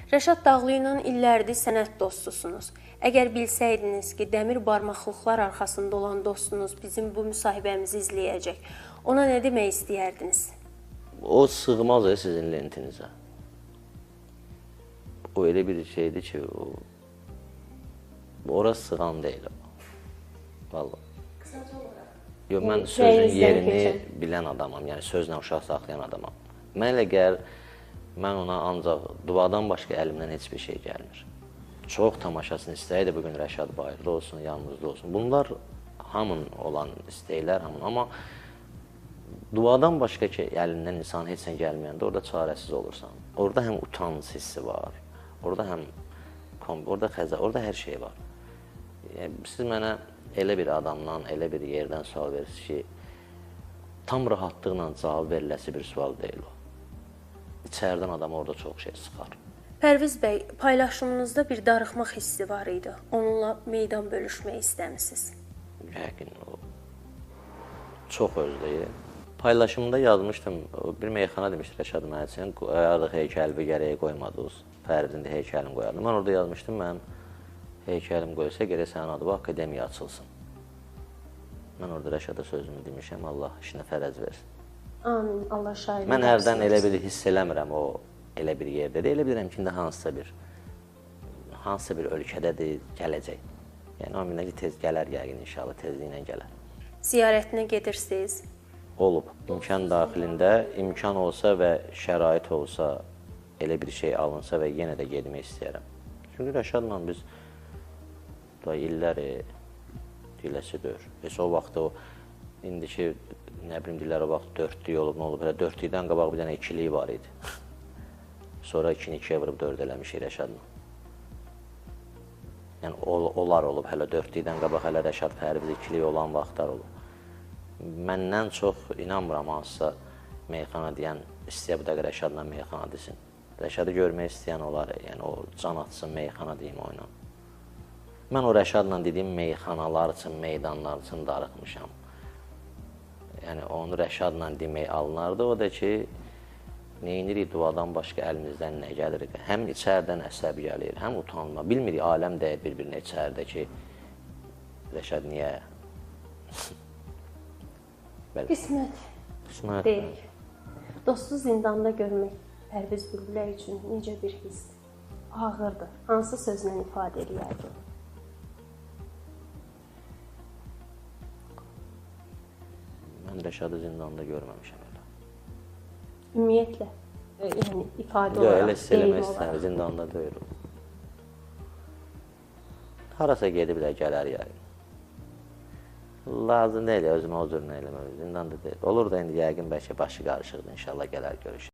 Rəşad Dağlı ilə illərdir sənət dostusunuz. Əgər bilsəydiniz ki, dəmir barmaqlıqlar arxasında olan dostunuz bizim bu müsahibəmizi izləyəcək, ona nə demək istəyərdiniz? O sığmaz sizin lentinizə. O elə bir şeydir ki, ora sığan deyil. Vallahi. Yox, mən sözün yerini bilən adamam, yəni sözlə uşaq saxlayan adamam. Mən elə gəlir, mən ona ancaq duadan başqa əlimdən heç bir şey gəlmir. Çox tamaşasını istəyir də bugün Rəşad Bayırlı olsun, yanımızda olsun. Bunlar hamının olan istəklər, hamının. Amma duadan başqa ki, əlindən insan heç nə gəlməyəndə orada çarəsiz olursan. Orada həm utanc hissi var, orada həm orada hər şey var. Siz mənə elə bir adamdan, elə bir yerdən sual verirsiniz ki, tam rahatlıqla cavab veriləsi bir sual deyil o. İçərdən adam orada çox şey sıxar. Pərviz bəy, paylaşımınızda bir darıxmaq hissi var idi. Onunla meydan bölüşmək istəmisiniz. Yəqin o çox özdəyir. Paylaşımda yazmışdım, bir meyxana demişdi Rəşad müəllim, qoyardıq heykəli gərəyə qoymadınız. Fəridin də heykəlini qoyardım. Mən orada yazmışdım, mənim heykəlim qoyulsa, gərək sənin adı akademiya açılsın. Mən orada Rəşada sözümü demişəm, Allah işinə fərəz versin. Amin, Allah şahid. Mən hərdən elə bir hiss eləmirəm o elə bir yerdədir. Elə bilirəm ki, indi hansısa bir ölkədədir, gələcək. Yəni o minə ki, tez gələr yəqin inşallah, tezliklə gələr. Ziyarətinə gedirsiniz? Olub. İmkan daxilində imkan olsa və şərait olsa, elə bir şey alınsa və yenə də getmək istəyərəm. Çünki Rəşadla biz illər diləsi döyür. Heç o vaxt o, indiki, nə bilim, dillər o vaxt dörtlük olub, nə olub, elə dörtlükdən qabaq bir dənə ikilik var idi. Sonra 2-2-yə vurub 4 eləmişik Rəşadla. Yəni, onlar olub, hələ dörtlükdən qabaq hələ Rəşad Pərviz ikilik olan vaxtlar olub. Məndən çox inanmıram hansısa meyxana deyən, istəyə bu da Rəşadla meyxana desin. Rəşadı görmək istəyən olar, yəni o can atsın meyxana deyim oyuna. Mən o Rəşadla dediyim meyxanalar üçün, meydanlar üçün darıxmışam. Yəni onu Rəşadla demək alınardı, o da ki, neyinirik duadan başqa əlimizdən nə gəlir? Həm içərdən əsəb gəlir, həm utanma. Bilmirik, aləm dəyir bir-birinə içərdə ki, Rəşad niyə? Qismət deyil. Dostu zindanda görmək Pərviz Bülbülə üçün necə bir hissdir? Ağırdır. Hansı sözlə ifadə edərdi? Mən Rəşadı zindanda görməmişəm elə. Ümumiyyətlə, yəni ifadə olaraq, olaraq, elə hiss eləmək istəyir, zindanda deyil. Harasa gedib də gələr yəqin. Lazım deyil, özümə o cür nə eləmək, zindanda deyil. Olur da indi yəqin bəlkə başı qarışıqdır, inşallah gələr görüşür.